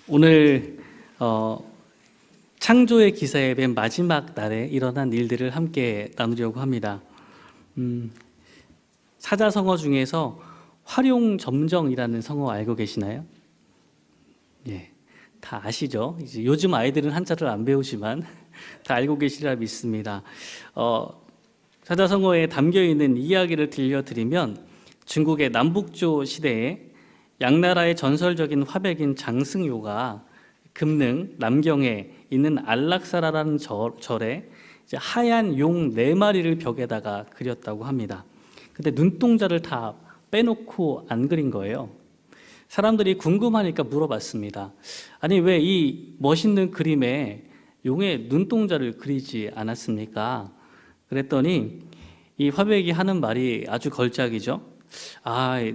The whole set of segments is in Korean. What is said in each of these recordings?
오늘 창조의 기사의 맨 마지막 날에 일어난 일들을 함께 나누려고 합니다. 사자성어 중에서 활용점정이라는 성어 알고 계시나요? 예, 다 아시죠? 이제 요즘 아이들은 한자를 안 배우지만 다 알고 계시리라 믿습니다. 사자성어에 담겨 있는 이야기를 들려드리면 중국의 남북조 시대에 양나라의 전설적인 화백인 장승요가 금능 남경에 있는 안락사라라는 절에 이제 하얀 용 4마리를 벽에다가 그렸다고 합니다. 근데 눈동자를 다 빼놓고 안 그린 거예요. 사람들이 궁금하니까 물어봤습니다. 아니, 왜 이 멋있는 그림에 용의 눈동자를 그리지 않았습니까? 그랬더니 이 화백이 하는 말이 아주 걸작이죠.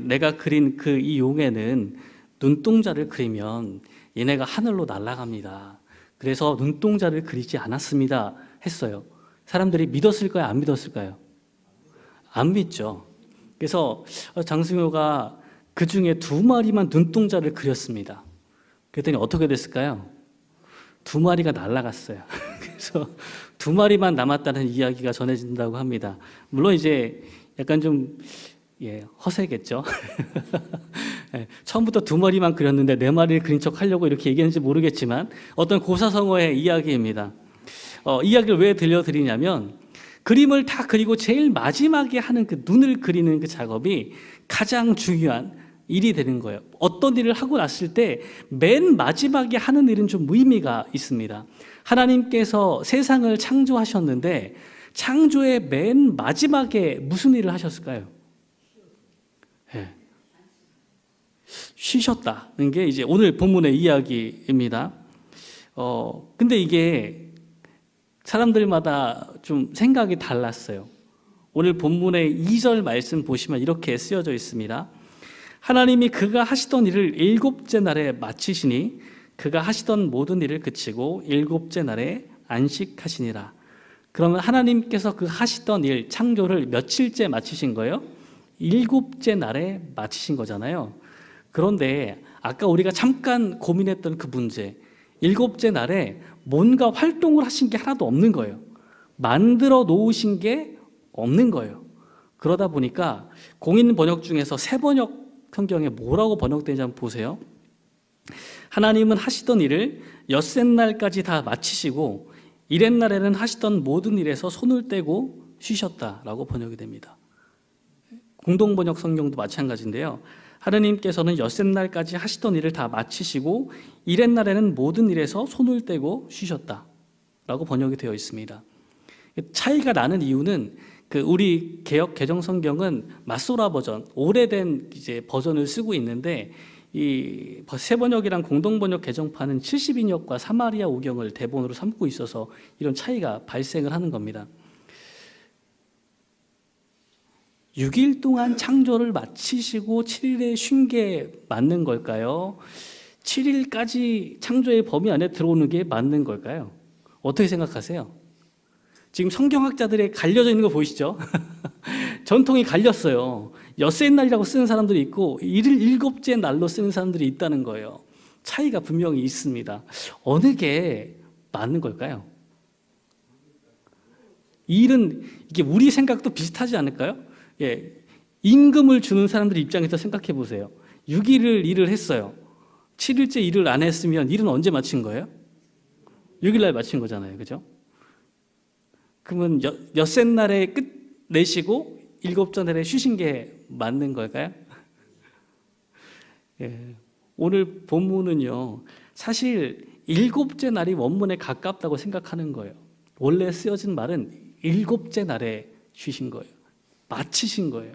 내가 그린 이 용에는 눈동자를 그리면 얘네가 하늘로 날아갑니다. 그래서 눈동자를 그리지 않았습니다. 했어요. 사람들이 믿었을까요? 안 믿었을까요? 안 믿죠. 그래서 장승효가 그 중에 2마리만 눈동자를 그렸습니다. 그랬더니 어떻게 됐을까요? 2마리가 날아갔어요. 그래서 2마리만 남았다는 이야기가 전해진다고 합니다. 물론 이제 약간 좀 허세겠죠. 처음부터 2마리만 그렸는데 4마리를 그린 척 하려고 이렇게 얘기했는지 모르겠지만 어떤 고사성어의 이야기입니다. 이야기를 왜 들려드리냐면 그림을 다 그리고 제일 마지막에 하는 그 눈을 그리는 그 작업이 가장 중요한 일이 되는 거예요. 어떤 일을 하고 났을 때 맨 마지막에 하는 일은 좀 의미가 있습니다. 하나님께서 세상을 창조하셨는데 창조의 맨 마지막에 무슨 일을 하셨을까요? 쉬셨다는 게 이제 오늘 본문의 이야기입니다. 근데 이게 사람들마다 좀 생각이 달랐어요. 오늘 본문의 2절 말씀 보시면 이렇게 쓰여져 있습니다. 하나님이 그가 하시던 일을 7째 날에 마치시니 그가 하시던 모든 일을 그치고 7째 날에 안식하시니라. 그러면 하나님께서 그 하시던 일, 창조를 며칠째 마치신 거예요? 7째 날에 마치신 거잖아요. 그런데 아까 우리가 잠깐 고민했던 그 문제, 7째 날에 뭔가 활동을 하신 게 하나도 없는 거예요. 만들어 놓으신 게 없는 거예요. 그러다 보니까 공인 번역 중에서 새번역 성경에 뭐라고 번역되는지 한번 보세요. 하나님은 하시던 일을 엿새 날까지 다 마치시고 이렛 날에는 하시던 모든 일에서 손을 떼고 쉬셨다라고 번역이 됩니다. 공동번역 성경도 마찬가지인데요. 하나님께서는 엿새 날까지 하시던 일을 다 마치시고 이렛 날에는 모든 일에서 손을 떼고 쉬셨다라고 번역이 되어 있습니다. 차이가 나는 이유는 우리 개역 개정 성경은 마소라 버전, 오래된 이제 버전을 쓰고 있는데 이 새번역이랑 공동번역 개정판은 70인역과 사마리아 오경을 대본으로 삼고 있어서 이런 차이가 발생을 하는 겁니다. 6일 동안 창조를 마치시고 7일에 쉰 게 맞는 걸까요? 7일까지 창조의 범위 안에 들어오는 게 맞는 걸까요? 어떻게 생각하세요? 지금 성경학자들의 갈려져 있는 거 보이시죠? 전통이 갈렸어요. 엿새 날이라고 쓰는 사람들이 있고 일을 7째 날로 쓰는 사람들이 있다는 거예요. 차이가 분명히 있습니다. 어느 게 맞는 걸까요? 일은 이게 우리 생각도 비슷하지 않을까요? 임금을 주는 사람들 입장에서 생각해 보세요. 6일을 일을 했어요. 7일째 일을 안 했으면 일은 언제 마친 거예요? 6일 날 마친 거잖아요. 그죠? 그러면 엿새 날에 끝내시고 7째 날에 쉬신 게 맞는 걸까요? 오늘 본문은요, 사실 7째 날이 원문에 가깝다고 생각하는 거예요. 원래 쓰여진 말은 7째 날에 쉬신 거예요. 마치신 거예요.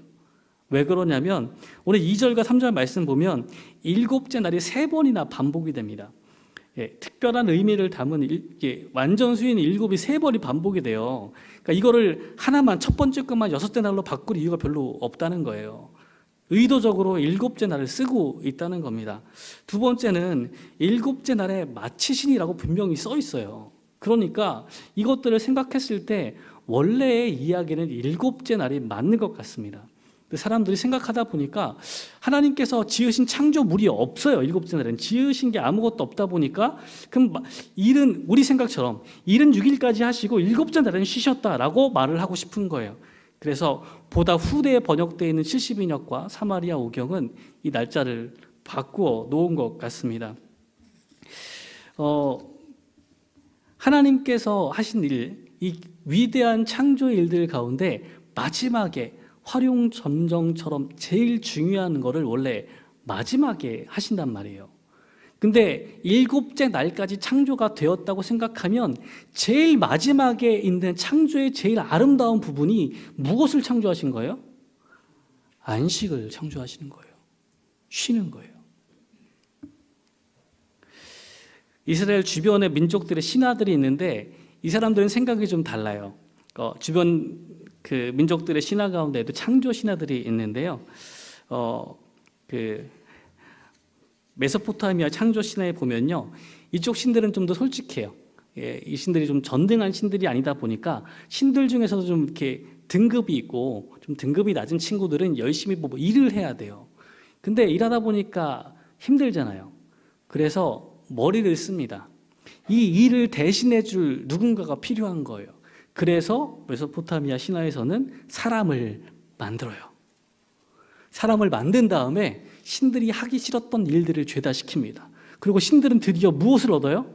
왜 그러냐면 오늘 2절과 3절 말씀 보면 7째 날이 3번이나 반복이 됩니다. 특별한 의미를 담은 완전 수인 7이 3번이 반복이 돼요. 그러니까 이거를 하나만 첫 번째 것만 6째 날로 바꿀 이유가 별로 없다는 거예요. 의도적으로 7째 날을 쓰고 있다는 겁니다. 두 번째는 7째 날에 마치신이라고 분명히 써 있어요. 그러니까 이것들을 생각했을 때 원래의 이야기는 7째 날이 맞는 것 같습니다. 근데 사람들이 생각하다 보니까 하나님께서 지으신 창조물이 없어요. 일곱째 날에는 지으신 게 아무것도 없다 보니까 그럼 일은 우리 생각처럼 일은 6일까지 하시고 일곱째 날에는 쉬셨다라고 말을 하고 싶은 거예요. 그래서 보다 후대에 번역되어 있는 70인역과 사마리아 오경은 이 날짜를 바꾸어 놓은 것 같습니다. 하나님께서 하신 일, 이 위대한 창조의 일들 가운데 마지막에 활용점정처럼 제일 중요한 거를 원래 마지막에 하신단 말이에요. 근데 일곱째 날까지 창조가 되었다고 생각하면 제일 마지막에 있는 창조의 제일 아름다운 부분이 무엇을 창조하신 거예요? 안식을 창조하시는 거예요. 쉬는 거예요. 이스라엘 주변에 민족들의 신화들이 있는데 이 사람들은 생각이 좀 달라요. 주변 그 민족들의 신화 가운데에도 창조 신화들이 있는데요. 메소포타미아 창조 신화에 보면요, 이쪽 신들은 좀 더 솔직해요. 이 신들이 좀 전등한 신들이 아니다 보니까 신들 중에서도 좀 이렇게 등급이 있고 좀 등급이 낮은 친구들은 열심히 뭐 일을 해야 돼요. 근데 일하다 보니까 힘들잖아요. 그래서 머리를 씁니다. 이 일을 대신해 줄 누군가가 필요한 거예요. 그래서 메소포타미아 신화에서는 사람을 만들어요. 사람을 만든 다음에 신들이 하기 싫었던 일들을 죄다시킵니다. 그리고 신들은 드디어 무엇을 얻어요?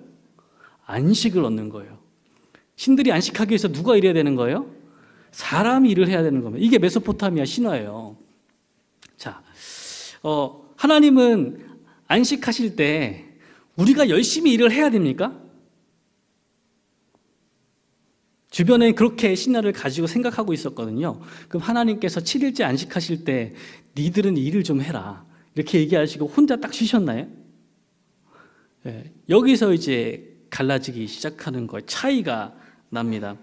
안식을 얻는 거예요. 신들이 안식하기 위해서 누가 일해야 되는 거예요? 사람이 일을 해야 되는 겁니다. 이게 메소포타미아 신화예요. 자, 하나님은 안식하실 때 우리가 열심히 일을 해야 됩니까? 주변에 그렇게 신화를 가지고 생각하고 있었거든요. 그럼 하나님께서 7일째 안식하실 때 니들은 일을 좀 해라 이렇게 얘기하시고 혼자 딱 쉬셨나요? 네, 여기서 이제 갈라지기 시작하는 거예요. 차이가 납니다.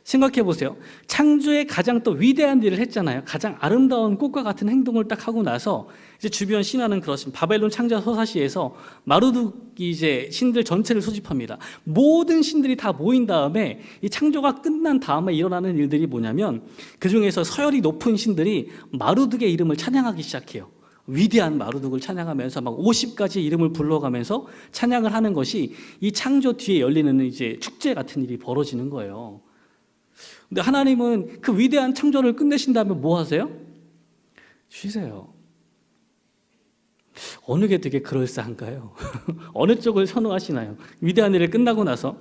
생각해 보세요. 창조의 가장 또 위대한 일을 했잖아요. 가장 아름다운 꽃과 같은 행동을 딱 하고 나서 이제 주변 신화는 그렇습니다. 바벨론 창조 서사시에서 마르둑이 이제 신들 전체를 소집합니다. 모든 신들이 다 모인 다음에 이 창조가 끝난 다음에 일어나는 일들이 뭐냐면 그 중에서 서열이 높은 신들이 마르둑의 이름을 찬양하기 시작해요. 위대한 마르둑을 찬양하면서 막 50가지 이름을 불러가면서 찬양을 하는 것이 이 창조 뒤에 열리는 이제 축제 같은 일이 벌어지는 거예요. 근데 하나님은 그 위대한 창조를 끝내신 다음에 뭐 하세요? 쉬세요. 어느 게 되게 그럴싸한가요? 어느 쪽을 선호하시나요? 위대한 일을 끝나고 나서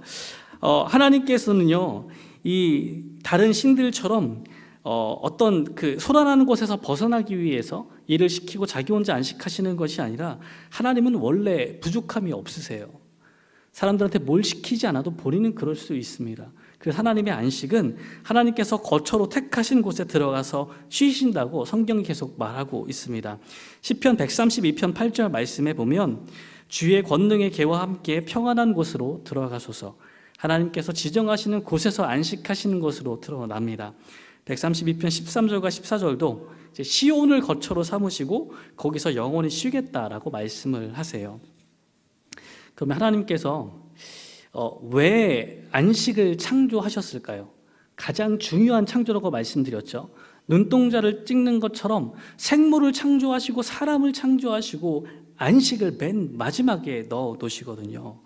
하나님께서는요, 이 다른 신들처럼 어떤 그 소란하는 곳에서 벗어나기 위해서 일을 시키고 자기 혼자 안식하시는 것이 아니라 하나님은 원래 부족함이 없으세요. 사람들한테 뭘 시키지 않아도 본인은 그럴 수 있습니다. 그래서 하나님의 안식은 하나님께서 거처로 택하신 곳에 들어가서 쉬신다고 성경이 계속 말하고 있습니다. 시편 132편 8절 말씀에 보면 주의 권능의 계와 함께 평안한 곳으로 들어가소서. 하나님께서 지정하시는 곳에서 안식하시는 것으로 드러납니다. 132편 13절과 14절도 이제 시온을 거처로 삼으시고 거기서 영원히 쉬겠다라고 말씀을 하세요. 그러면 하나님께서 왜 안식을 창조하셨을까요? 가장 중요한 창조라고 말씀드렸죠. 눈동자를 찍는 것처럼 생물을 창조하시고 사람을 창조하시고 안식을 맨 마지막에 넣어 놓으시거든요.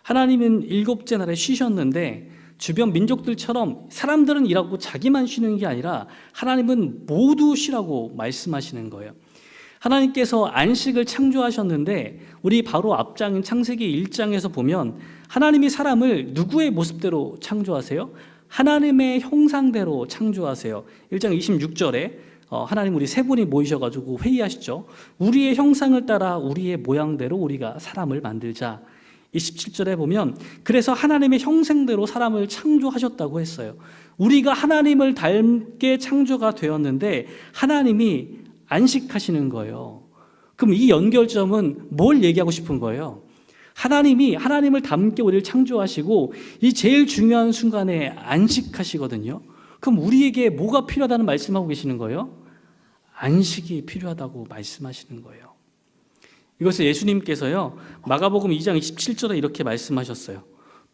하나님은 일곱째 날에 쉬셨는데 주변 민족들처럼 사람들은 일하고 자기만 쉬는 게 아니라 하나님은 모두 쉬라고 말씀하시는 거예요. 하나님께서 안식을 창조하셨는데 우리 바로 앞장인 창세기 1장에서 보면 하나님이 사람을 누구의 모습대로 창조하세요? 하나님의 형상대로 창조하세요. 1장 26절에 하나님 우리 세 분이 모이셔가지고 회의하시죠. 우리의 형상을 따라 우리의 모양대로 우리가 사람을 만들자. 27절에 보면 그래서 하나님의 형상대로 사람을 창조하셨다고 했어요. 우리가 하나님을 닮게 창조가 되었는데 하나님이 안식하시는 거예요. 그럼 이 연결점은 뭘 얘기하고 싶은 거예요? 하나님이 하나님을 닮게 우리를 창조하시고 이 제일 중요한 순간에 안식하시거든요. 그럼 우리에게 뭐가 필요하다는 말씀하고 계시는 거예요? 안식이 필요하다고 말씀하시는 거예요. 이것을 예수님께서요 마가복음 2장 27절에 이렇게 말씀하셨어요.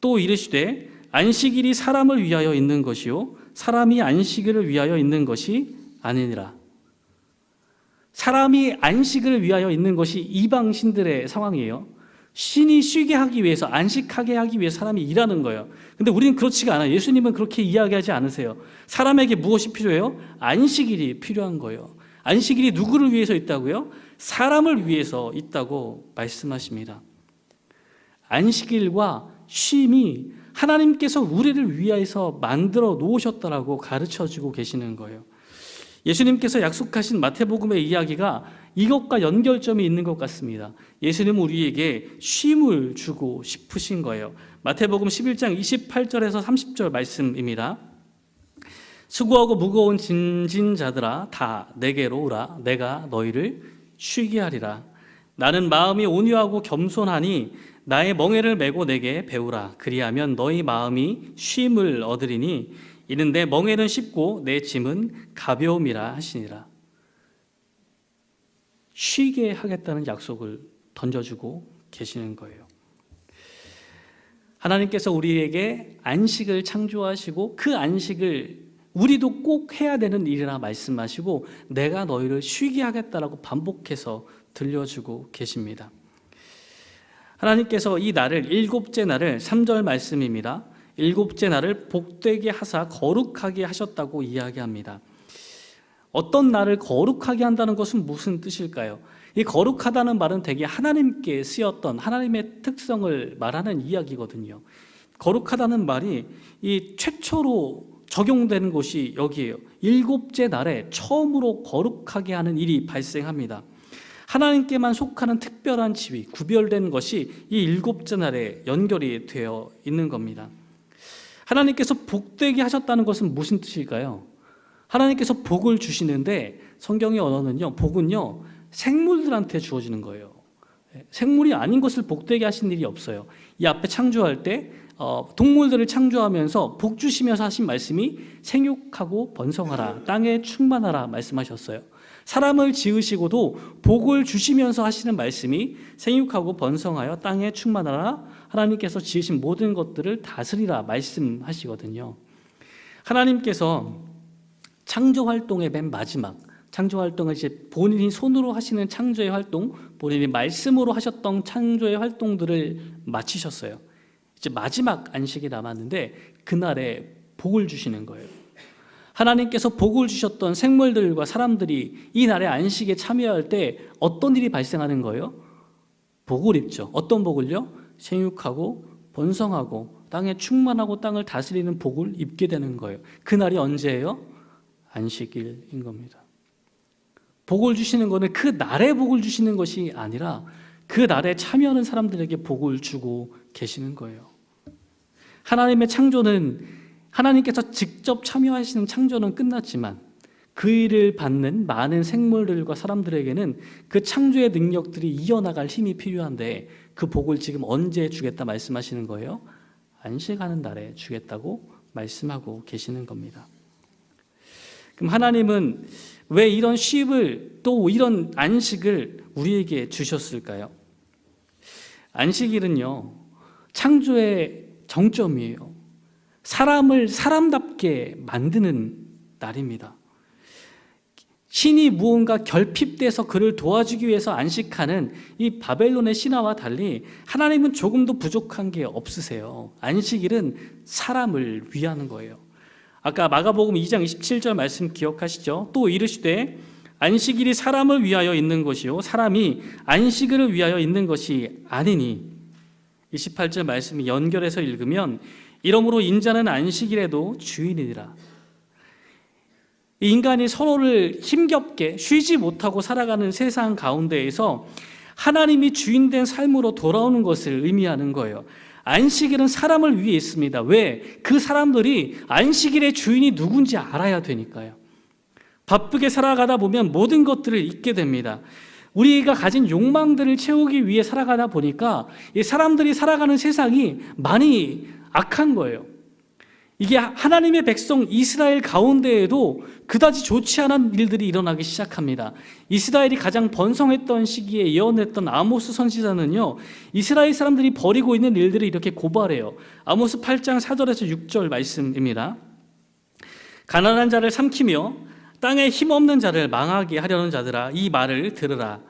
또 이르시되 안식일이 사람을 위하여 있는 것이요 사람이 안식일을 위하여 있는 것이 아니니라. 사람이 안식을 위하여 있는 것이 이방 신들의 상황이에요. 신이 쉬게 하기 위해서, 안식하게 하기 위해서 사람이 일하는 거예요. 근데 우리는 그렇지가 않아요. 예수님은 그렇게 이야기하지 않으세요. 사람에게 무엇이 필요해요? 안식일이 필요한 거예요. 안식일이 누구를 위해서 있다고요? 사람을 위해서 있다고 말씀하십니다. 안식일과 쉼이 하나님께서 우리를 위해서 만들어 놓으셨다라고 가르쳐주고 계시는 거예요. 예수님께서 약속하신 마태복음의 이야기가 이것과 연결점이 있는 것 같습니다. 예수님은 우리에게 쉼을 주고 싶으신 거예요. 마태복음 11장 28절에서 30절 말씀입니다. 수고하고 무거운 짐진 자들아 다 내게로 오라. 내가 너희를 쉬게 하리라. 나는 마음이 온유하고 겸손하니 나의 멍에를 메고 내게 배우라. 그리하면 너희 마음이 쉼을 얻으리니 이는 내 멍에는 쉽고 내 짐은 가벼움이라 하시니라. 쉬게 하겠다는 약속을 던져주고 계시는 거예요. 하나님께서 우리에게 안식을 창조하시고 그 안식을 우리도 꼭 해야 되는 일이라 말씀하시고 내가 너희를 쉬게 하겠다라고 반복해서 들려주고 계십니다. 하나님께서 이 날을 일곱째 날을 3절 말씀입니다. 일곱째 날을 복되게 하사 거룩하게 하셨다고 이야기합니다. 어떤 날을 거룩하게 한다는 것은 무슨 뜻일까요? 이 거룩하다는 말은 되게 하나님께 쓰였던 하나님의 특성을 말하는 이야기거든요. 거룩하다는 말이 이 최초로 적용되는 것이 여기에요. 일곱째 날에 처음으로 거룩하게 하는 일이 발생합니다. 하나님께만 속하는 특별한 지위, 구별된 것이 이 일곱째 날에 연결이 되어 있는 겁니다. 하나님께서 복되게 하셨다는 것은 무슨 뜻일까요? 하나님께서 복을 주시는데 성경의 언어는요, 복은요, 생물들한테 주어지는 거예요. 생물이 아닌 것을 복되게 하신 일이 없어요. 이 앞에 창조할 때 동물들을 창조하면서 복 주시면서 하신 말씀이 생육하고 번성하라, 땅에 충만하라 말씀하셨어요. 사람을 지으시고도 복을 주시면서 하시는 말씀이 생육하고 번성하여 땅에 충만하라, 하나님께서 지으신 모든 것들을 다스리라 말씀하시거든요. 하나님께서 창조활동의 맨 마지막, 창조활동을 이제 본인이 손으로 하시는 창조의 활동, 본인이 말씀으로 하셨던 창조의 활동들을 마치셨어요. 이제 마지막 안식이 남았는데 그날에 복을 주시는 거예요. 하나님께서 복을 주셨던 생물들과 사람들이 이 날의 안식에 참여할 때 어떤 일이 발생하는 거예요? 복을 입죠. 어떤 복을요? 생육하고 번성하고 땅에 충만하고 땅을 다스리는 복을 입게 되는 거예요. 그날이 언제예요? 안식일인 겁니다. 복을 주시는 것은 그 날에 복을 주시는 것이 아니라 그 날에 참여하는 사람들에게 복을 주고 계시는 거예요. 하나님의 창조는, 하나님께서 직접 참여하시는 창조는 끝났지만 그 일을 받는 많은 생물들과 사람들에게는 그 창조의 능력들이 이어나갈 힘이 필요한데 그 복을 지금 언제 주겠다 말씀하시는 거예요? 안식하는 날에 주겠다고 말씀하고 계시는 겁니다. 그럼 하나님은 왜 이런 쉼을, 또 이런 안식을 우리에게 주셨을까요? 안식일은요, 창조의 정점이에요. 사람을 사람답게 만드는 날입니다. 신이 무언가 결핍돼서 그를 도와주기 위해서 안식하는 이 바벨론의 신화와 달리 하나님은 조금도 부족한 게 없으세요. 안식일은 사람을 위하는 거예요. 아까 마가복음 2장 27절 말씀 기억하시죠? 또 이르시되 안식일이 사람을 위하여 있는 것이요 사람이 안식일을 위하여 있는 것이 아니니. 28절 말씀이 연결해서 읽으면 이러므로 인자는 안식일에도 주인이니라. 인간이 서로를 힘겹게 쉬지 못하고 살아가는 세상 가운데에서 하나님이 주인된 삶으로 돌아오는 것을 의미하는 거예요. 안식일은 사람을 위해 있습니다. 왜? 그 사람들이 안식일의 주인이 누군지 알아야 되니까요. 바쁘게 살아가다 보면 모든 것들을 잊게 됩니다. 우리가 가진 욕망들을 채우기 위해 살아가다 보니까 이 사람들이 살아가는 세상이 많이 악한 거예요. 이게 하나님의 백성 이스라엘 가운데에도 그다지 좋지 않은 일들이 일어나기 시작합니다. 이스라엘이 가장 번성했던 시기에 예언했던 아모스 선지자는요, 이스라엘 사람들이 벌이고 있는 일들을 이렇게 고발해요. 아모스 8장 4절에서 6절 말씀입니다. 가난한 자를 삼키며 땅에 힘없는 자를 망하게 하려는 자들아, 이 말을 들으라.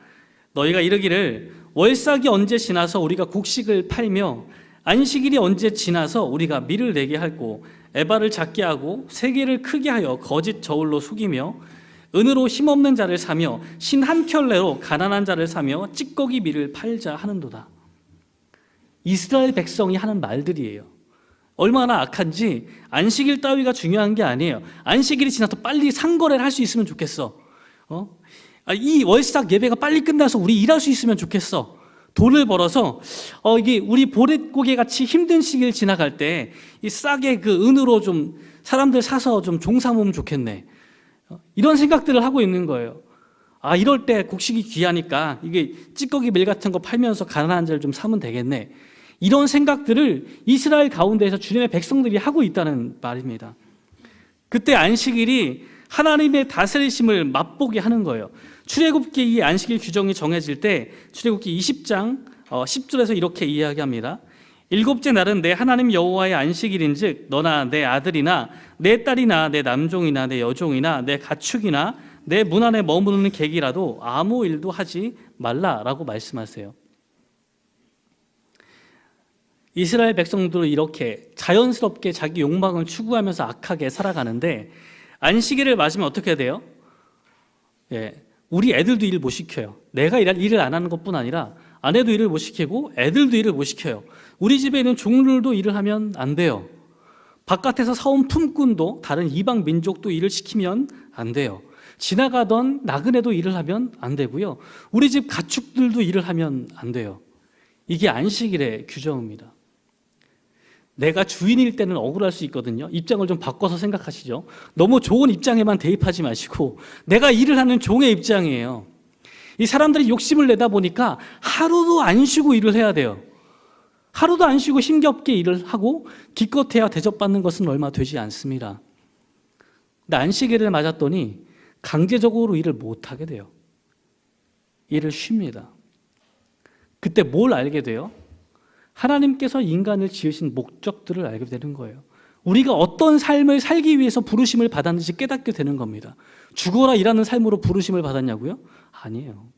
너희가 이르기를 월삭이 언제 지나서 우리가 곡식을 팔며 안식일이 언제 지나서 우리가 밀을 내게 할고 에바를 작게 하고 세계를 크게 하여 거짓 저울로 속이며 은으로 힘없는 자를 사며 신 한 켤레로 가난한 자를 사며 찌꺼기 밀을 팔자 하는도다. 이스라엘 백성이 하는 말들이에요. 얼마나 악한지. 안식일 따위가 중요한 게 아니에요. 안식일이 지나서 빨리 상거래를 할 수 있으면 좋겠어. 이 월삭 예배가 빨리 끝나서 우리 일할 수 있으면 좋겠어. 돈을 벌어서 이게 우리 보릿고개 같이 힘든 시기를 지나갈 때 이 싸게 그 은으로 좀 사람들 사서 좀 종사모으면 좋겠네. 이런 생각들을 하고 있는 거예요. 이럴 때 곡식이 귀하니까 이게 찌꺼기 밀 같은 거 팔면서 가난한 자를 좀 사면 되겠네. 이런 생각들을 이스라엘 가운데에서 주님의 백성들이 하고 있다는 말입니다. 그때 안식일이 하나님의 다스리심을 맛보게 하는 거예요. 출애굽기 이 안식일 규정이 정해질 때 출애굽기 20장 10절에서 이렇게 이야기합니다. 일곱째 날은 내 하나님 여호와의 안식일인즉 너나 내 아들이나 내 딸이나 내 남종이나 내 여종이나 내 가축이나 내 문 안에 머무르는 객이라도 아무 일도 하지 말라라고 말씀하세요. 이스라엘 백성들은 이렇게 자연스럽게 자기 욕망을 추구하면서 악하게 살아가는데 안식일을 맞으면 어떻게 돼요? 우리 애들도 일 못 시켜요. 내가 일을 안 하는 것뿐 아니라 아내도 일을 못 시키고 애들도 일을 못 시켜요. 우리 집에 있는 종들도 일을 하면 안 돼요. 바깥에서 사온 품꾼도 다른 이방 민족도 일을 시키면 안 돼요. 지나가던 나그네도 일을 하면 안 되고요. 우리 집 가축들도 일을 하면 안 돼요. 이게 안식일의 규정입니다. 내가 주인일 때는 억울할 수 있거든요. 입장을 좀 바꿔서 생각하시죠. 너무 좋은 입장에만 대입하지 마시고 내가 일을 하는 종의 입장이에요. 이 사람들이 욕심을 내다 보니까 하루도 안 쉬고 일을 해야 돼요. 하루도 안 쉬고 힘겹게 일을 하고 기껏해야 대접받는 것은 얼마 되지 않습니다. 근데 안식일을 맞았더니 강제적으로 일을 못하게 돼요. 일을 쉽니다. 그때 뭘 알게 돼요? 하나님께서 인간을 지으신 목적들을 알게 되는 거예요. 우리가 어떤 삶을 살기 위해서 부르심을 받았는지 깨닫게 되는 겁니다. 죽어라 일하는 삶으로 부르심을 받았냐고요? 아니에요.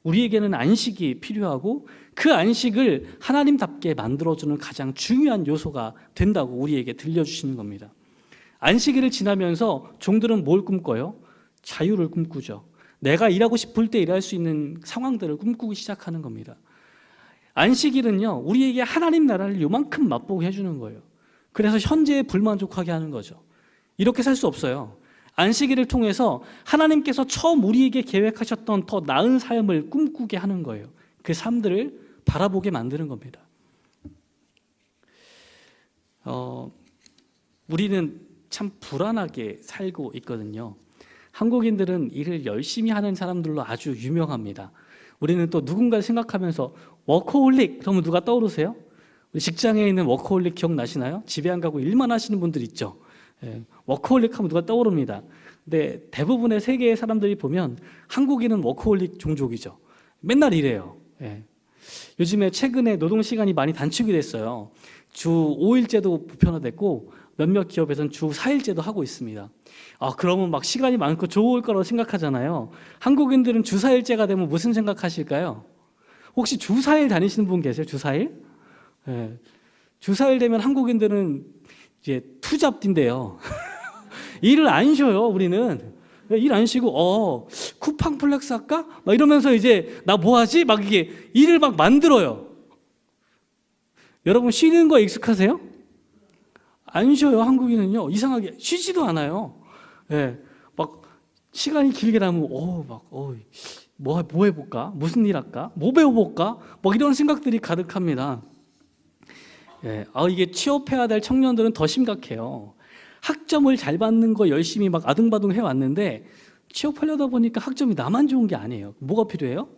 우리에게는 안식이 필요하고 그 안식을 하나님답게 만들어주는 가장 중요한 요소가 된다고 우리에게 들려주시는 겁니다. 안식일을 지나면서 종들은 뭘 꿈꿔요? 자유를 꿈꾸죠. 내가 일하고 싶을 때 일할 수 있는 상황들을 꿈꾸기 시작하는 겁니다. 안식일은요, 우리에게 하나님 나라를 요만큼 맛보게 해주는 거예요. 그래서 현재에 불만족하게 하는 거죠. 이렇게 살 수 없어요. 안식일을 통해서 하나님께서 처음 우리에게 계획하셨던 더 나은 삶을 꿈꾸게 하는 거예요. 그 삶들을 바라보게 만드는 겁니다. 우리는 참 불안하게 살고 있거든요. 한국인들은 일을 열심히 하는 사람들로 아주 유명합니다. 우리는 또 누군가를 생각하면서 워커홀릭 그러면 누가 떠오르세요? 우리 직장에 있는 워커홀릭 기억나시나요? 집에 안 가고 일만 하시는 분들 있죠. 워커홀릭 하면 누가 떠오릅니다. 근데 대부분의 세계의 사람들이 보면 한국인은 워커홀릭 종족이죠. 맨날 일해요. 요즘에 최근에 노동시간이 많이 단축이 됐어요. 주 5일제도 보편화됐고 몇몇 기업에서는 주 4일제도 하고 있습니다. 그러면 막 시간이 많고 좋을 거라고 생각하잖아요. 한국인들은 주 4일제가 되면 무슨 생각하실까요? 혹시 주 4일 다니시는 분 계세요? 주 4일? 주 4일 되면 한국인들은 이제 투잡딘데요. 일을 안 쉬어요, 우리는. 일 안 쉬고, 쿠팡 플렉스 할까? 막 이러면서 이제 나 뭐 하지? 막 이게 일을 막 만들어요. 여러분 쉬는 거 익숙하세요? 안 쉬어요, 한국인은요. 이상하게 쉬지도 않아요. 막 시간이 길게 나면, 뭐 해볼까? 무슨 일 할까? 뭐 배워볼까? 뭐 이런 생각들이 가득합니다. 이게 취업해야 될 청년들은 더 심각해요. 학점을 잘 받는 거 열심히 막 아등바등 해왔는데 취업하려다 보니까 학점이 나만 좋은 게 아니에요. 뭐가 필요해요?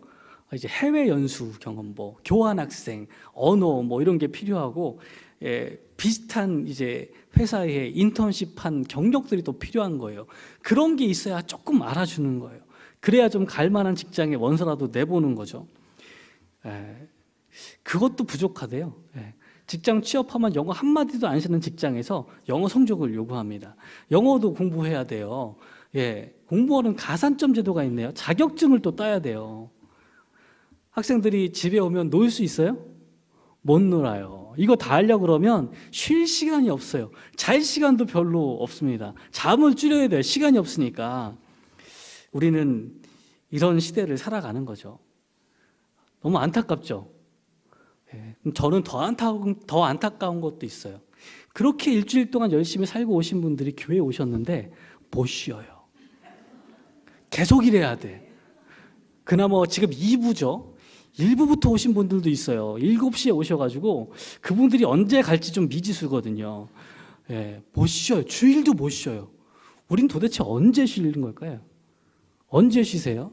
이제 해외 연수 경험, 뭐 교환학생, 언어 뭐 이런 게 필요하고 비슷한 이제 회사에 인턴십한 경력들이 또 필요한 거예요. 그런 게 있어야 조금 알아주는 거예요. 그래야 좀 갈만한 직장에 원서라도 내보는 거죠. 그것도 부족하대요. 직장 취업하면 영어 한마디도 안 쓰는 직장에서 영어 성적을 요구합니다. 영어도 공부해야 돼요. 공무원은 가산점 제도가 있네요. 자격증을 또 따야 돼요. 학생들이 집에 오면 놀 수 있어요? 못 놀아요. 이거 다 하려고 그러면 쉴 시간이 없어요. 잘 시간도 별로 없습니다. 잠을 줄여야 돼요. 시간이 없으니까. 우리는 이런 시대를 살아가는 거죠. 너무 안타깝죠? 저는 더 안타까운 것도 있어요. 그렇게 일주일 동안 열심히 살고 오신 분들이 교회에 오셨는데 못 쉬어요. 계속 일해야 돼. 그나마 지금 2부죠. 1부부터 오신 분들도 있어요. 7시에 오셔가지고 그분들이 언제 갈지 좀 미지수거든요. 못 쉬어요. 주일도 못 쉬어요. 우린 도대체 언제 쉬는 걸까요? 언제 쉬세요?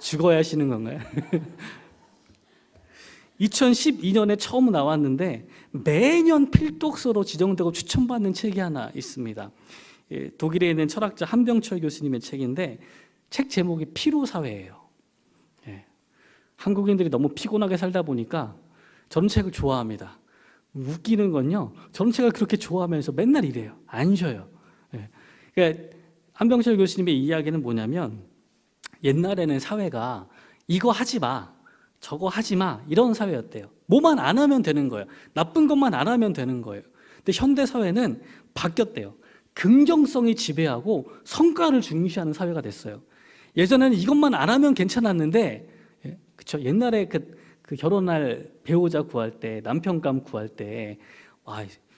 죽어야 쉬는 건가요? 2012년에 처음 나왔는데 매년 필독서로 지정되고 추천받는 책이 하나 있습니다. 독일에 있는 철학자 한병철 교수님의 책인데 책 제목이 피로사회예요. 한국인들이 너무 피곤하게 살다 보니까 저런 책을 좋아합니다. 웃기는 건요, 저런 책을 그렇게 좋아하면서 맨날 이래요. 안 쉬어요. 그러니까 한병철 교수님의 이야기는 뭐냐면 옛날에는 사회가 이거 하지 마, 저거 하지 마 이런 사회였대요. 뭐만 안 하면 되는 거예요. 나쁜 것만 안 하면 되는 거예요. 근데 현대 사회는 바뀌었대요. 긍정성이 지배하고 성과를 중시하는 사회가 됐어요. 예전에는 이것만 안 하면 괜찮았는데, 그쵸? 옛날에 그 결혼할 배우자 구할 때, 남편감 구할 때,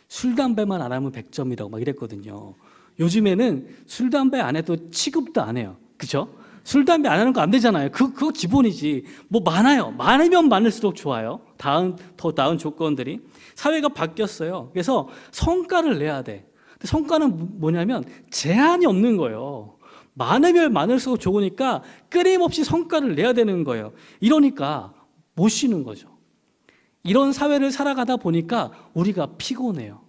술, 담배만 안 하면 100점이라고 막 이랬거든요. 요즘에는 술, 담배 안 해도 취급도 안 해요. 그쵸? 술, 담배 안 하는 거 안 되잖아요. 그거 기본이지. 뭐 많아요. 많으면 많을수록 좋아요. 더 나은 조건들이. 사회가 바뀌었어요. 그래서 성과를 내야 돼. 근데 성과는 뭐냐면 제한이 없는 거예요. 많으면 많을수록 좋으니까 끊임없이 성과를 내야 되는 거예요. 이러니까 못 쉬는 거죠. 이런 사회를 살아가다 보니까 우리가 피곤해요.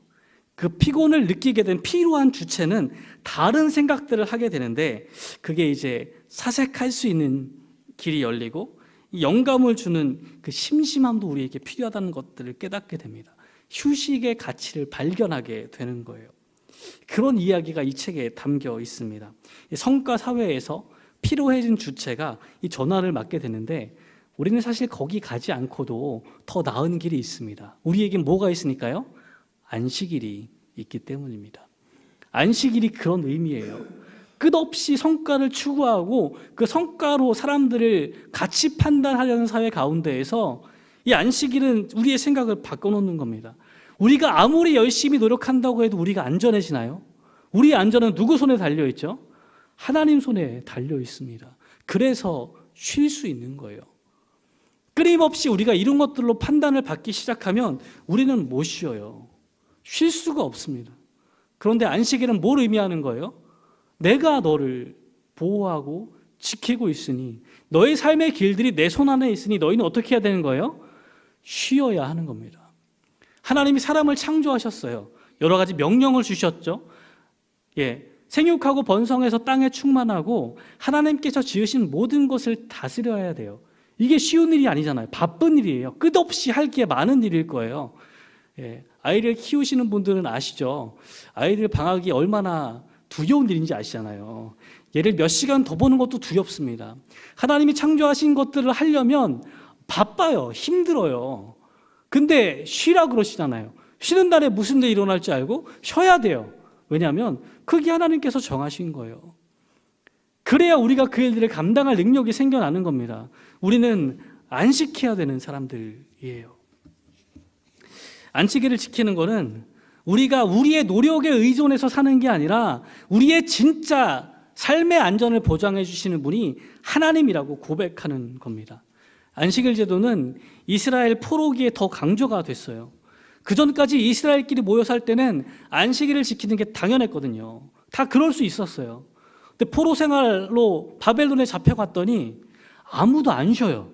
그 피곤을 느끼게 된 피로한 주체는 다른 생각들을 하게 되는데 그게 이제 사색할 수 있는 길이 열리고 영감을 주는 그 심심함도 우리에게 필요하다는 것들을 깨닫게 됩니다. 휴식의 가치를 발견하게 되는 거예요. 그런 이야기가 이 책에 담겨 있습니다. 성과 사회에서 피로해진 주체가 이 전환을 맞게 되는데 우리는 사실 거기 가지 않고도 더 나은 길이 있습니다. 우리에겐 뭐가 있으니까요? 안식일이 있기 때문입니다. 안식일이 그런 의미예요. 끝없이 성과를 추구하고 그 성과로 사람들을 가치 판단하려는 사회 가운데에서 이 안식일은 우리의 생각을 바꿔놓는 겁니다. 우리가 아무리 열심히 노력한다고 해도 우리가 안전해지나요? 우리의 안전은 누구 손에 달려있죠? 하나님 손에 달려 있습니다. 그래서 쉴 수 있는 거예요. 끊임없이 우리가 이런 것들로 판단을 받기 시작하면 우리는 못 쉬어요. 쉴 수가 없습니다. 그런데 안식일은 뭘 의미하는 거예요? 내가 너를 보호하고 지키고 있으니 너의 삶의 길들이 내 손 안에 있으니 너희는 어떻게 해야 되는 거예요? 쉬어야 하는 겁니다. 하나님이 사람을 창조하셨어요. 여러 가지 명령을 주셨죠. 생육하고 번성해서 땅에 충만하고 하나님께서 지으신 모든 것을 다스려야 돼요. 이게 쉬운 일이 아니잖아요. 바쁜 일이에요. 끝없이 할 게 많은 일일 거예요. 아이를 키우시는 분들은 아시죠? 아이들 방학이 얼마나 두려운 일인지 아시잖아요. 얘를 몇 시간 더 보는 것도 두렵습니다. 하나님이 창조하신 것들을 하려면 바빠요. 힘들어요. 근데 쉬라 그러시잖아요. 쉬는 날에 무슨 일이 일어날지 알고 쉬어야 돼요. 왜냐하면 그게 하나님께서 정하신 거예요. 그래야 우리가 그 일들을 감당할 능력이 생겨나는 겁니다. 우리는 안식해야 되는 사람들이에요. 안식일을 지키는 것은 우리가 우리의 노력에 의존해서 사는 게 아니라 우리의 진짜 삶의 안전을 보장해 주시는 분이 하나님이라고 고백하는 겁니다. 안식일 제도는 이스라엘 포로기에 더 강조가 됐어요. 그전까지 이스라엘끼리 모여 살 때는 안식일을 지키는 게 당연했거든요. 다 그럴 수 있었어요. 근데 포로 생활로 바벨론에 잡혀갔더니 아무도 안 쉬어요.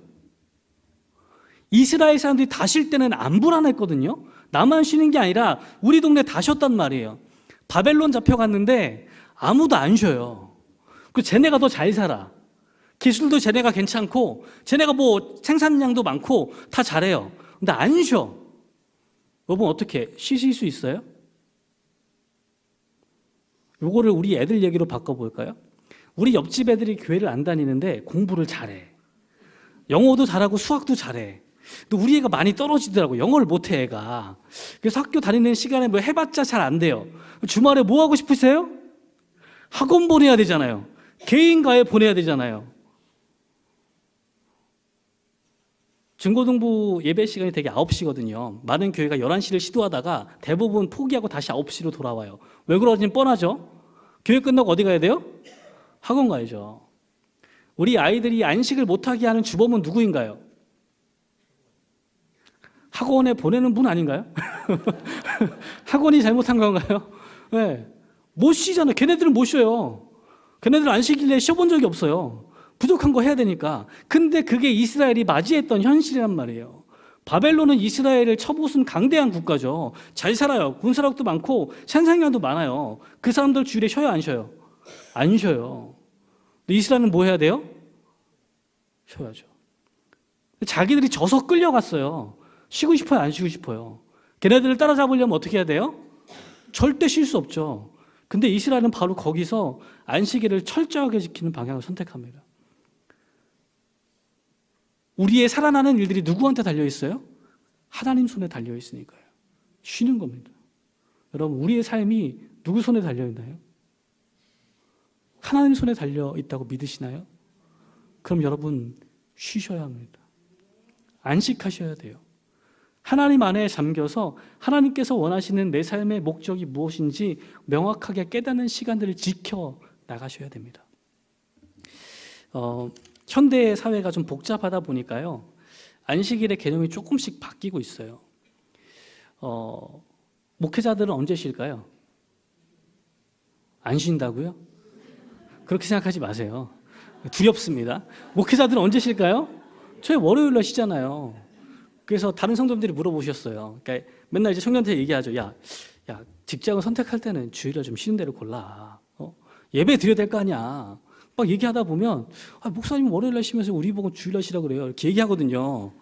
이스라엘 사람들이 다 쉴 때는 안 불안했거든요. 나만 쉬는 게 아니라 우리 동네 다 쉬었단 말이에요. 바벨론 잡혀갔는데 아무도 안 쉬어요. 그 쟤네가 더 잘 살아. 기술도 쟤네가 괜찮고 쟤네가 뭐 생산량도 많고 다 잘해요. 근데 안 쉬어. 여러분 어떻게 쉬실 수 있어요? 요거를 우리 애들 얘기로 바꿔볼까요? 우리 옆집 애들이 교회를 안 다니는데 공부를 잘해. 영어도 잘하고 수학도 잘해. 근데 우리 애가 많이 떨어지더라고. 영어를 못해 애가. 그래서 학교 다니는 시간에 뭐 해봤자 잘 안 돼요. 주말에 뭐 하고 싶으세요? 학원 보내야 되잖아요. 개인과외 보내야 되잖아요. 중고등부 예배 시간이 되게 9시거든요. 많은 교회가 11시를 시도하다가 대부분 포기하고 다시 9시로 돌아와요. 왜 그러는지 뻔하죠? 교회 끝나고 어디 가야 돼요? 학원 가야죠. 우리 아이들이 안식을 못하게 하는 주범은 누구인가요? 학원에 보내는 분 아닌가요? 학원이 잘못한 건가요? 네. 못 쉬잖아요. 걔네들은 못 쉬어요. 걔네들 안 쉬길래 쉬어본 적이 없어요. 부족한 거 해야 되니까. 근데 그게 이스라엘이 맞이했던 현실이란 말이에요. 바벨론은 이스라엘을 쳐부순 강대한 국가죠. 잘 살아요. 군사력도 많고 산상량도 많아요. 그 사람들 주일에 쉬어요, 안 쉬어요? 안 쉬어요. 근데 이스라엘은 뭐 해야 돼요? 쉬어야죠. 자기들이 져서 끌려갔어요. 쉬고 싶어요, 안 쉬고 싶어요? 걔네들을 따라잡으려면 어떻게 해야 돼요? 절대 쉴 수 없죠. 근데 이스라엘은 바로 거기서 안식일을 철저하게 지키는 방향을 선택합니다. 우리의 살아나는 일들이 누구한테 달려 있어요? 하나님 손에 달려 있으니까요. 쉬는 겁니다. 여러분, 우리의 삶이 누구 손에 달려 있나요? 하나님 손에 달려 있다고 믿으시나요? 그럼 여러분, 쉬셔야 합니다. 안식하셔야 돼요. 하나님 안에 잠겨서 하나님께서 원하시는 내 삶의 목적이 무엇인지 명확하게 깨닫는 시간들을 지켜 나가셔야 됩니다. 현대 사회가 좀 복잡하다 보니까요. 안식일의 개념이 조금씩 바뀌고 있어요. 목회자들은 언제 쉴까요? 안 쉰다고요? 그렇게 생각하지 마세요. 두렵습니다. 목회자들은 언제 쉴까요? 저희 월요일날 쉬잖아요. 그래서 다른 성도님들이 물어보셨어요. 그러니까 맨날 이제 청년한테 얘기하죠. 야, 직장을 선택할 때는 주일날 좀 쉬는 데를 골라. 예배 드려야 될 거 아니야. 막 얘기하다 보면 목사님 월요일날 쉬면서 우리 보고 주일날 쉬라 그래요. 이렇게 얘기하거든요.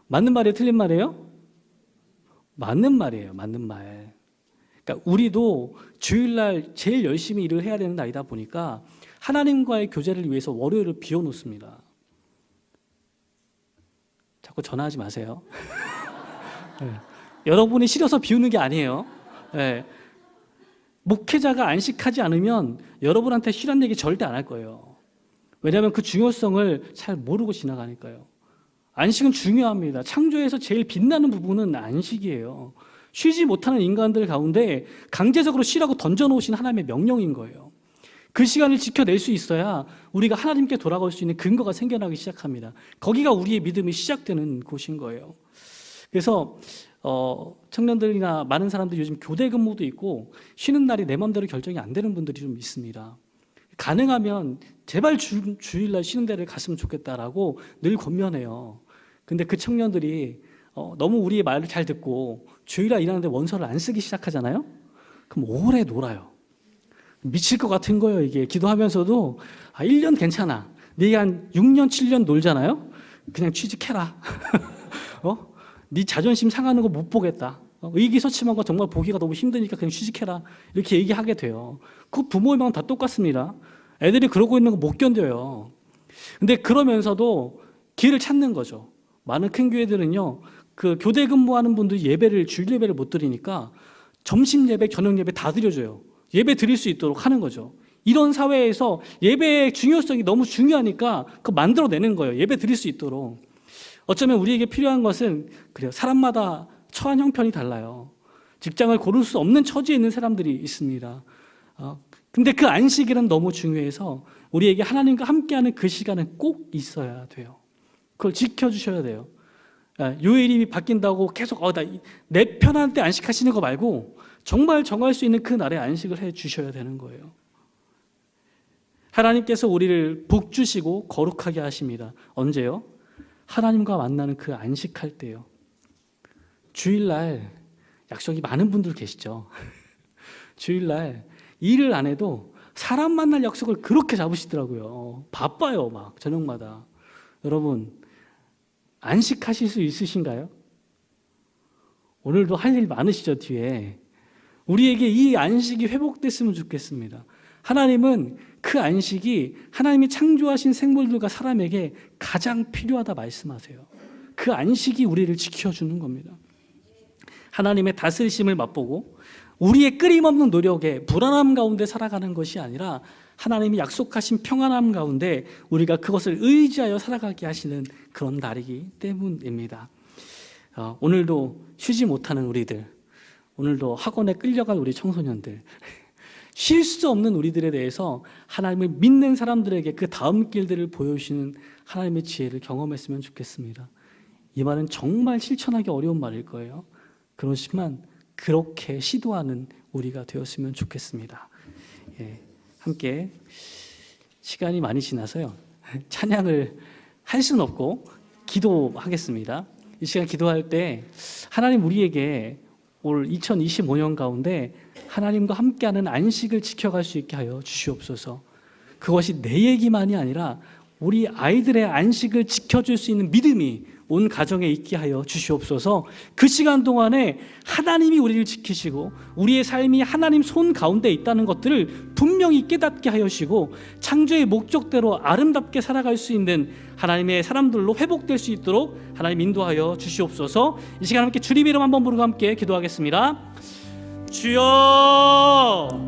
맞는 말이에요? 틀린 말이에요? 맞는 말이에요. 맞는 말. 그러니까 우리도 주일날 제일 열심히 일을 해야 되는 날이다 보니까 하나님과의 교제를 위해서 월요일을 비워놓습니다. 자꾸 전화하지 마세요. 네. 여러분이 싫어서 비우는 게 아니에요. 네. 목회자가 안식하지 않으면 여러분한테 쉬란 얘기 절대 안 할 거예요. 왜냐하면 그 중요성을 잘 모르고 지나가니까요. 안식은 중요합니다. 창조에서 제일 빛나는 부분은 안식이에요. 쉬지 못하는 인간들 가운데 강제적으로 쉬라고 던져놓으신 하나님의 명령인 거예요. 그 시간을 지켜낼 수 있어야 우리가 하나님께 돌아갈 수 있는 근거가 생겨나기 시작합니다. 거기가 우리의 믿음이 시작되는 곳인 거예요. 그래서 청년들이나 많은 사람들이 요즘 교대 근무도 있고 쉬는 날이 내 마음대로 결정이 안 되는 분들이 좀 있습니다. 가능하면 제발 주일날 쉬는 데를 갔으면 좋겠다라고 늘 권면해요. 근데 그 청년들이 너무 우리의 말을 잘 듣고 주일날 일하는데 원서를 안 쓰기 시작하잖아요. 그럼 오래 놀아요. 미칠 것 같은 거예요. 이게 기도하면서도 1년 괜찮아. 네가 한 6년 7년 놀잖아요. 그냥 취직해라. 네 자존심 상하는 거 못 보겠다. 의기소침한 거 정말 보기가 너무 힘드니까 그냥 취직해라. 이렇게 얘기하게 돼요. 그 부모의 마음 다 똑같습니다. 애들이 그러고 있는 거 못 견뎌요. 근데 그러면서도 길을 찾는 거죠. 많은 큰 교회들은요, 그 교대 근무하는 분들이 주일 예배를 못 드리니까 점심 예배, 저녁 예배 다 드려줘요. 예배 드릴 수 있도록 하는 거죠. 이런 사회에서 예배의 중요성이 너무 중요하니까 그거 만들어내는 거예요. 예배 드릴 수 있도록. 어쩌면 우리에게 필요한 것은 그래요. 사람마다 처한 형편이 달라요. 직장을 고를 수 없는 처지에 있는 사람들이 있습니다. 근데 그 안식일은 너무 중요해서 우리에게 하나님과 함께하는 그 시간은 꼭 있어야 돼요. 그걸 지켜주셔야 돼요. 요일이 바뀐다고 계속 내 편한 때 안식하시는 거 말고 정말 정할 수 있는 그 날에 안식을 해 주셔야 되는 거예요. 하나님께서 우리를 복 주시고 거룩하게 하십니다. 언제요? 하나님과 만나는 그 안식할 때요. 주일날 약속이 많은 분들 계시죠. 주일날 일을 안 해도 사람 만날 약속을 그렇게 잡으시더라고요. 바빠요, 막 저녁마다. 여러분, 안식하실 수 있으신가요? 오늘도 할 일 많으시죠, 뒤에. 우리에게 이 안식이 회복됐으면 좋겠습니다. 하나님은 그 안식이 하나님이 창조하신 생물들과 사람에게 가장 필요하다 말씀하세요. 그 안식이 우리를 지켜주는 겁니다. 하나님의 다스리심을 맛보고 우리의 끊임없는 노력에 불안함 가운데 살아가는 것이 아니라 하나님이 약속하신 평안함 가운데 우리가 그것을 의지하여 살아가게 하시는 그런 날이기 때문입니다. 오늘도 쉬지 못하는 우리들, 오늘도 학원에 끌려간 우리 청소년들, 쉴 수 없는 우리들에 대해서 하나님을 믿는 사람들에게 그 다음 길들을 보여주시는 하나님의 지혜를 경험했으면 좋겠습니다. 이 말은 정말 실천하기 어려운 말일 거예요. 그렇지만 그렇게 시도하는 우리가 되었으면 좋겠습니다. 함께 시간이 많이 지나서요, 찬양을 할 수는 없고 기도하겠습니다. 이 시간 기도할 때 하나님 우리에게 올 2025년 가운데 하나님과 함께하는 안식을 지켜갈 수 있게 하여 주시옵소서. 그것이 내 얘기만이 아니라 우리 아이들의 안식을 지켜줄 수 있는 믿음이 온 가정에 있게 하여 주시옵소서. 그 시간 동안에 하나님이 우리를 지키시고 우리의 삶이 하나님 손 가운데 있다는 것들을 분명히 깨닫게 하여 주시고 창조의 목적대로 아름답게 살아갈 수 있는 하나님의 사람들로 회복될 수 있도록 하나님 인도하여 주시옵소서. 이 시간 함께 주님 이름 한번 부르고 함께 기도하겠습니다. 주여,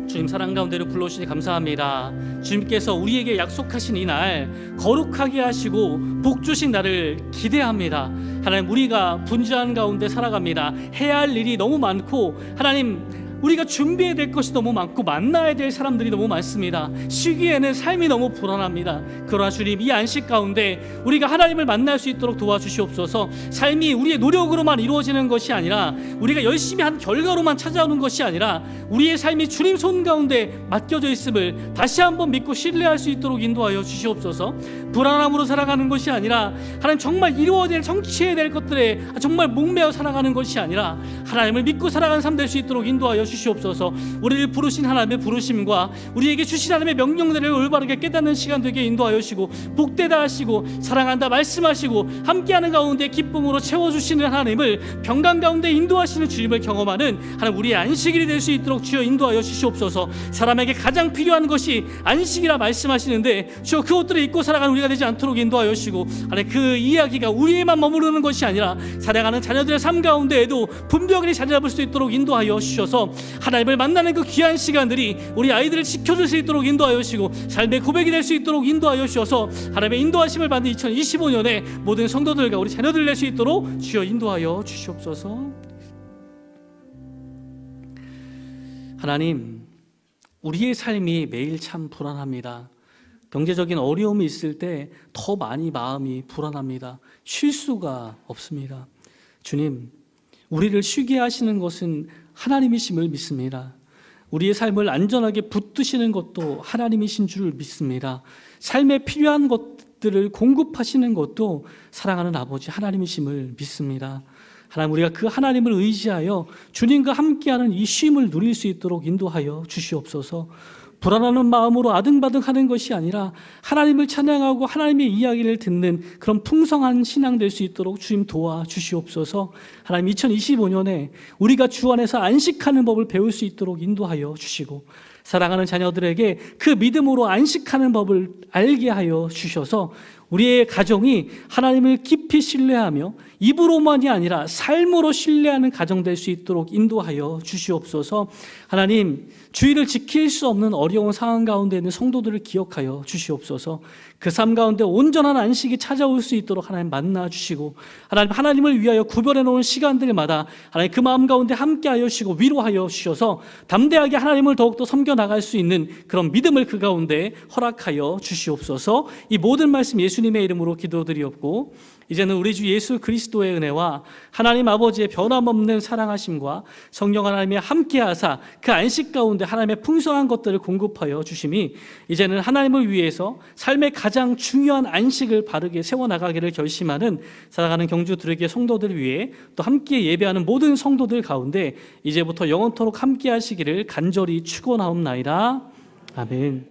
주님 사랑 가운데로 불러주시니 감사합니다. 주님께서 우리에게 약속하신 이 날 거룩하게 하시고 복 주신 날을 기대합니다. 하나님, 우리가 분주한 가운데 살아갑니다. 해야 할 일이 너무 많고 하나님, 우리가 준비해야 될 것이 너무 많고 만나야 될 사람들이 너무 많습니다. 쉬기에는 삶이 너무 불안합니다. 그러나 주님, 이 안식 가운데 우리가 하나님을 만날 수 있도록 도와주시옵소서. 삶이 우리의 노력으로만 이루어지는 것이 아니라 우리가 열심히 한 결과로만 찾아오는 것이 아니라 우리의 삶이 주님 손 가운데 맡겨져 있음을 다시 한번 믿고 신뢰할 수 있도록 인도하여 주시옵소서. 불안함으로 살아가는 것이 아니라 하나님, 정말 이루어야 될, 성취해야 될 것들에 정말 목매어 살아가는 것이 아니라 하나님을 믿고 살아가는 삶 될 수 있도록 인도하여 주시옵소서. 우리를 부르신 하나님의 부르심과 우리에게 주신 하나님의 명령들을 올바르게 깨닫는 시간 되게 인도하여 주시고 복되다 하시고 사랑한다 말씀하시고 함께하는 가운데 기쁨으로 채워주시는 하나님을 평강 가운데 인도하시는 주님을 경험하는 하나님, 우리의 안식일이 될 수 있도록 주여 인도하여 주시옵소서. 사람에게 가장 필요한 것이 안식이라 말씀하시는데 주여 그것들을 잊고 살아가는 우리가 되지 않도록 인도하여 주시고 하나님, 그 이야기가 우리에만 머무르는 것이 아니라 살아가는 자녀들의 삶 가운데에도 분명히 자리 잡을 수 있도록 인도하여 주셔서 하나님을 만나는 그 귀한 시간들이 우리 아이들을 지켜줄 수 있도록 인도하여 주시고 삶의 고백이 될 수 있도록 인도하여 주셔서 하나님의 인도하심을 받는 2025년에 모든 성도들과 우리 자녀들 낼 수 있도록 주여 인도하여 주시옵소서. 하나님, 우리의 삶이 매일 참 불안합니다. 경제적인 어려움이 있을 때 더 많이 마음이 불안합니다. 쉴 수가 없습니다. 주님, 우리를 쉬게 하시는 것은 하나님이심을 믿습니다. 우리의 삶을 안전하게 붙드시는 것도 하나님이신 줄 믿습니다. 삶에 필요한 것들을 공급하시는 것도 사랑하는 아버지 하나님이심을 믿습니다. 하나님, 우리가 그 하나님을 의지하여 주님과 함께하는 이 쉼을 누릴 수 있도록 인도하여 주시옵소서. 불안하는 마음으로 아등바등하는 것이 아니라 하나님을 찬양하고 하나님의 이야기를 듣는 그런 풍성한 신앙 될 수 있도록 주님 도와주시옵소서. 하나님, 2025년에 우리가 주 안에서 안식하는 법을 배울 수 있도록 인도하여 주시고 사랑하는 자녀들에게 그 믿음으로 안식하는 법을 알게 하여 주셔서 우리의 가정이 하나님을 깊이 신뢰하며 입으로만이 아니라 삶으로 신뢰하는 가정 될 수 있도록 인도하여 주시옵소서. 하나님, 주의를 지킬 수 없는 어려운 상황 가운데 있는 성도들을 기억하여 주시옵소서. 그 삶 가운데 온전한 안식이 찾아올 수 있도록 하나님 만나 주시고 하나님, 하나님을 위하여 구별해 놓은 시간들마다 하나님 그 마음 가운데 함께하여 주시고 위로하여 주셔서 담대하게 하나님을 더욱더 섬겨 나갈 수 있는 그런 믿음을 그 가운데 허락하여 주시옵소서. 이 모든 말씀 예수님의 이름으로 기도드리옵고 이제는 우리 주 예수 그리스도의 은혜와 하나님 아버지의 변함없는 사랑하심과 성령 하나님의 함께하사 그 안식 가운데 하나님의 풍성한 것들을 공급하여 주심이 이제는 하나님을 위해서 삶의 가장 중요한 안식을 바르게 세워나가기를 결심하는 사랑하는 경주들에게 성도들 위해 또 함께 예배하는 모든 성도들 가운데 이제부터 영원토록 함께 하시기를 간절히 축원하옵나이다. 아멘.